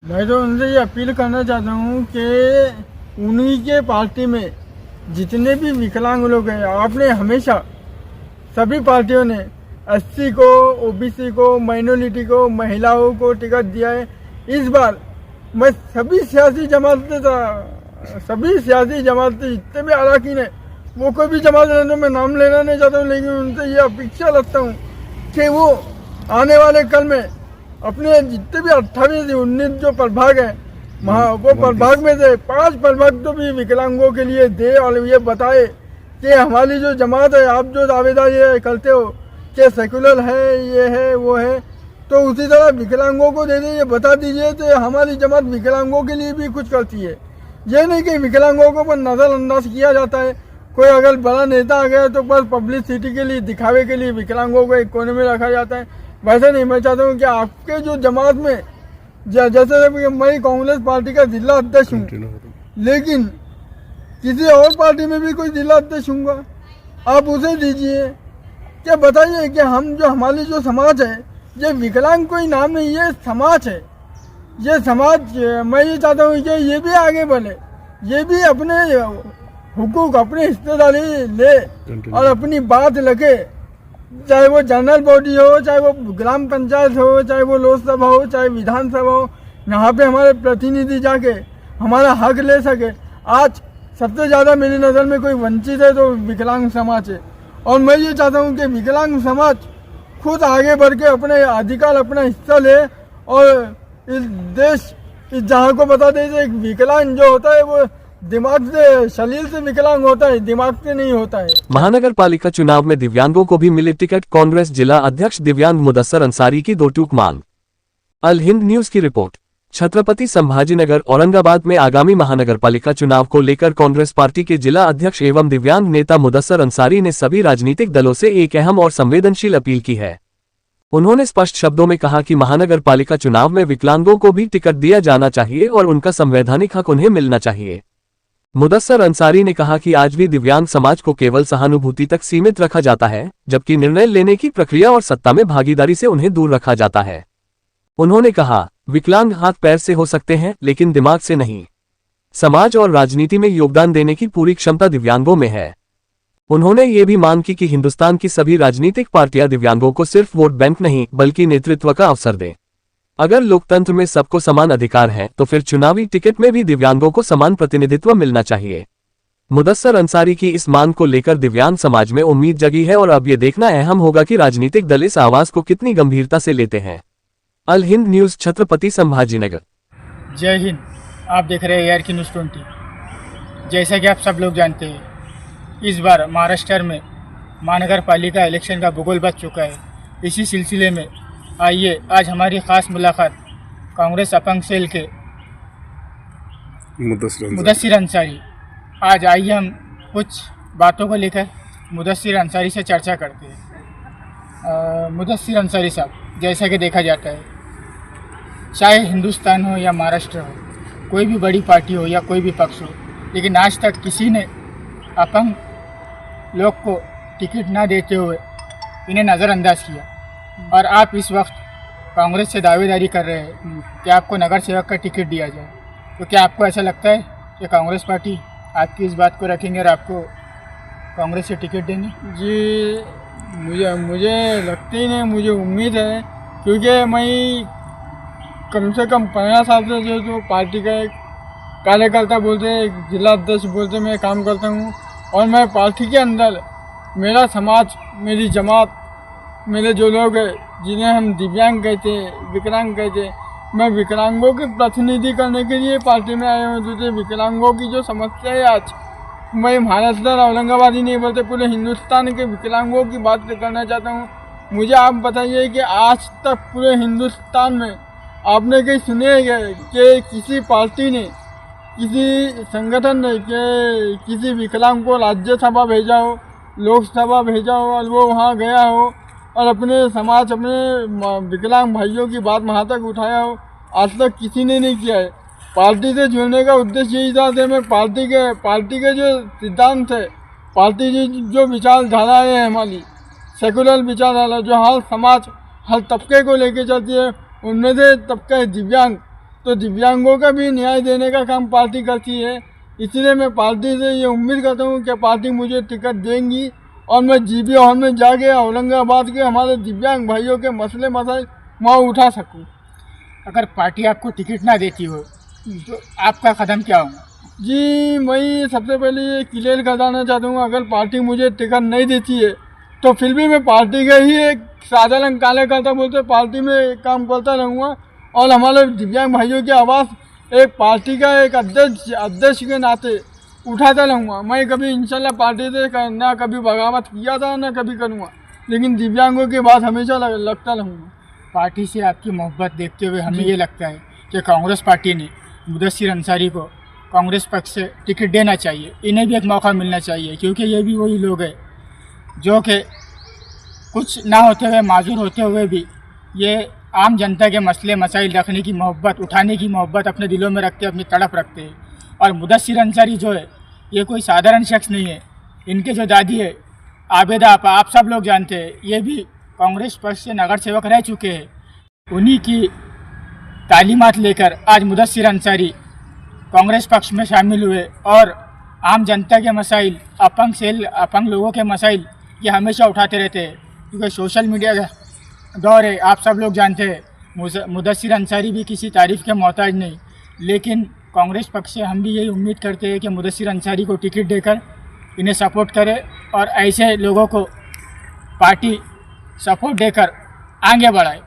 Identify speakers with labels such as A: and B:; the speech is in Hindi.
A: मैं तो उनसे ये अपील करना चाहता हूँ कि उन्हीं के पार्टी में जितने भी विकलांग लोग हैं, आपने हमेशा सभी पार्टियों ने एससी को, ओबीसी को, माइनॉरिटी को, महिलाओं को टिकट दिया है। इस बार मैं सभी सियासी जमातें जितने भी अरकान है, वो कोई भी जमात रहने में नाम लेना नहीं चाहता हूँ, लेकिन उनसे ये अपेक्षा रखता हूँ कि वो आने वाले कल में अपने जितने भी 28-19 जो प्रभाग है, वो प्रभाग में से 5 प्रभाग तो भी विकलांगों के लिए दे और ये बताए कि हमारी जो जमात है, आप जो दावेदारी ये करते हो कि सेकुलर है, ये है, वो है, तो उसी तरह विकलांगों को दे दे, ये बता दीजिए तो हमारी जमात विकलांगों के लिए भी कुछ करती है। ये नहीं कि विकलांगों को पर नज़रअंदाज किया जाता है। कोई अगर बड़ा नेता आ गया तो बस पब्लिसिटी के लिए, दिखावे के लिए विकलांगों को एक कोने में रखा जाता है। वैसे नहीं, मैं चाहता हूँ कि आपके जो जमात में जैसे मैं कांग्रेस पार्टी का जिला अध्यक्ष हूँ, लेकिन किसी और पार्टी में भी कोई जिला अध्यक्ष होगा, आप उसे दीजिए। क्या बताइए कि हम जो हमारी जो समाज है, ये विकलांग कोई नाम नहीं, ये समाज है। ये समाज, मैं ये चाहता हूँ कि ये भी आगे बढ़े, ये भी अपने हुकूक, अपनी हिस्सेदारी ले और अपनी बात लगे, चाहे वो जनरल बॉडी हो, चाहे वो ग्राम पंचायत हो, चाहे वो लोकसभा हो, चाहे विधानसभा हो, यहाँ पे हमारे प्रतिनिधि जाके हमारा हक ले सके। आज सबसे ज़्यादा मेरी नज़र में कोई वंचित है तो विकलांग समाज है, और मैं ये चाहता हूँ कि विकलांग समाज खुद आगे बढ़ के अपने अधिकार, अपना हिस्सा ले और इस जहाँ को बता दे कि विकलांग जो होता है वो दिमाग से, शरीर से विकलांग होता है, दिमाग से नहीं होता है।
B: महानगर पालिका चुनाव में दिव्यांगों को भी मिले टिकट, कांग्रेस जिला अध्यक्ष दिव्यांग मुदस्सर अंसारी की 2 टूक मांग। अल हिंद न्यूज की रिपोर्ट। छत्रपति संभाजीनगर औरंगाबाद में आगामी महानगर पालिका चुनाव को लेकर कांग्रेस पार्टी के जिला अध्यक्ष एवं दिव्यांग नेता मुदस्सर अंसारी ने सभी राजनीतिक दलों से एक अहम और संवेदनशील अपील की है। उन्होंने स्पष्ट शब्दों में कहा कि महानगर पालिका चुनाव में विकलांगों को भी टिकट दिया जाना चाहिए और उनका संवैधानिक हक उन्हें मिलना चाहिए। मुदस्सर अंसारी ने कहा कि आज भी दिव्यांग समाज को केवल सहानुभूति तक सीमित रखा जाता है, जबकि निर्णय लेने की प्रक्रिया और सत्ता में भागीदारी से उन्हें दूर रखा जाता है। उन्होंने कहा, विकलांग हाथ पैर से हो सकते हैं लेकिन दिमाग से नहीं। समाज और राजनीति में योगदान देने की पूरी क्षमता दिव्यांगों में है। उन्होंने ये भी मांग की कि हिंदुस्तान की सभी राजनीतिक पार्टियां दिव्यांगों को सिर्फ वोट बैंक नहीं बल्कि नेतृत्व का अवसर दें। अगर लोकतंत्र में सबको समान अधिकार है तो फिर चुनावी टिकट में भी दिव्यांगों को समान प्रतिनिधित्व मिलना चाहिए। मुदस्सर अंसारी की इस मांग को लेकर दिव्यांग समाज में उम्मीद जगी है और अब ये देखना अहम होगा कि राजनीतिक दल इस आवाज को कितनी गंभीरता से लेते हैं। अल हिंद न्यूज, छत्रपति संभाजीनगर।
C: जय हिंद। आप देख रहे हैं ARK न्यूज़ 20। जैसा कि आप सब लोग जानते हैं, इस बार महाराष्ट्र में महानगर पालिका इलेक्शन का भूगोल बच चुका है। इसी सिलसिले में आइए आज हमारी ख़ास मुलाकात कांग्रेस अपंग सेल के मुदस्सिर अंसारी। आज आइए हम कुछ बातों को लेकर मुदस्सिर अंसारी से चर्चा करते हैं। मुदस्सिर अंसारी साहब, जैसा कि देखा जाता है, चाहे हिंदुस्तान हो या महाराष्ट्र हो, कोई भी बड़ी पार्टी हो या कोई भी पक्ष हो, लेकिन आज तक किसी ने अपंग लोग को टिकट ना देते हुए इन्हें नज़रअंदाज किया। और आप इस वक्त कांग्रेस से दावेदारी कर रहे हैं कि आपको नगर सेवक का टिकट दिया जाए, तो क्या आपको ऐसा लगता है कि कांग्रेस पार्टी आपकी इस बात को रखेंगे और आपको कांग्रेस से टिकट देंगे?
A: जी, मुझे लगती ही नहीं, मुझे उम्मीद है, क्योंकि मैं कम से कम 15 साल से जो पार्टी का एक कार्यकर्ता बोलते हैं, एक जिला अध्यक्ष बोलते मैं काम करता हूँ, और मैं पार्टी के अंदर मेरा समाज, मेरी जमात, मेरे जो लोग हैं जिन्हें हम दिव्यांग कहते हैं, विकलांग कहते हैं, मैं विकलांगों के प्रतिनिधि करने के लिए पार्टी में आया हूँ। तो विकलांगों की जो समस्या है, आज मैं महाराष्ट्र औरंगाबाद ही नहीं बोलते, पूरे हिंदुस्तान के विकलांगों की बात करना चाहता हूँ। मुझे आप बताइए कि आज तक पूरे हिंदुस्तान में आपने कहीं सुने कि किसी पार्टी ने, किसी संगठन ने कि किसी विकलांग को राज्यसभा भेजा हो, लोकसभा भेजा हो और वो वहाँ गया हो और अपने समाज, अपने विकलांग भाइयों की बात वहाँ तक उठाया हो? आज तक किसी ने नहीं किया है। पार्टी से जुड़ने का उद्देश्य यही था कि मैं पार्टी के जो सिद्धांत है, पार्टी की जो विचारधाराएँ हैं, हमारी सेकुलर विचारधारा जो हर समाज, हर तबके को लेके चलती है, उनमें से तबका है दिव्यांग। तो दिव्यांगों का भी न्याय देने का काम पार्टी करती है। इसलिए मैं पार्टी से ये उम्मीद करता हूँ कि पार्टी मुझे टिकट देंगी और मैं जीबी हॉल में जाके औरंगाबाद के हमारे दिव्यांग भाइयों के मसले मसाइल वहाँ उठा सकूँ।
C: अगर पार्टी आपको टिकट ना देती हो तो आपका कदम क्या होगा?
A: जी, मैं सबसे पहले ये क्लियर कराना चाहता हूँ, अगर पार्टी मुझे टिकट नहीं देती है तो फिर भी मैं पार्टी का ही एक साधारण कार्यकर्ता बोलते पार्टी में काम करता रहूँगा और हमारे दिव्यांग भाइयों की आवाज़ एक पार्टी का एक अध्यक्ष के नाते उठाता रहूँगा। मैं कभी इंशाल्लाह पार्टी से ना कभी बगावत किया था ना कभी करूँगा, लेकिन दिव्यांगों की बात हमेशा लगता रहूँगा।
C: पार्टी से आपकी मोहब्बत देखते हुए हमें ये लगता है कि कांग्रेस पार्टी ने मुदस्सिर अंसारी को कांग्रेस पक्ष से टिकट देना चाहिए। इन्हें भी एक मौका मिलना चाहिए, क्योंकि ये भी वही लोग हैं जो कि कुछ ना होते हुए, माजूर होते हुए भी ये आम जनता के मसले मसाइल रखने की मोहब्बत, उठाने की मोहब्बत अपने दिलों में रखते, अपनी तड़प रखते हैं। और मुदस्सिर अंसारी जो है ये कोई साधारण शख्स नहीं है। इनके जो दादी है आबेदा आपा, आप सब लोग जानते हैं, ये भी कांग्रेस पक्ष से नगर सेवक रह चुके हैं। उन्हीं की तालीमात लेकर आज मुदस्सिर अंसारी कांग्रेस पक्ष में शामिल हुए और आम जनता के मसाइल, अपंग लोगों के मसाइल ये हमेशा उठाते रहते हैं। क्योंकि सोशल मीडिया का दौर है, आप सब लोग जानते हैं। मुदस्सिर अंसारी भी किसी तारीफ़ के मोहताज नहीं, लेकिन कांग्रेस पक्ष से हम भी यही उम्मीद करते हैं कि मुदस्सिर अंसारी को टिकट देकर इन्हें सपोर्ट करे और ऐसे लोगों को पार्टी सपोर्ट देकर आगे बढ़ाए।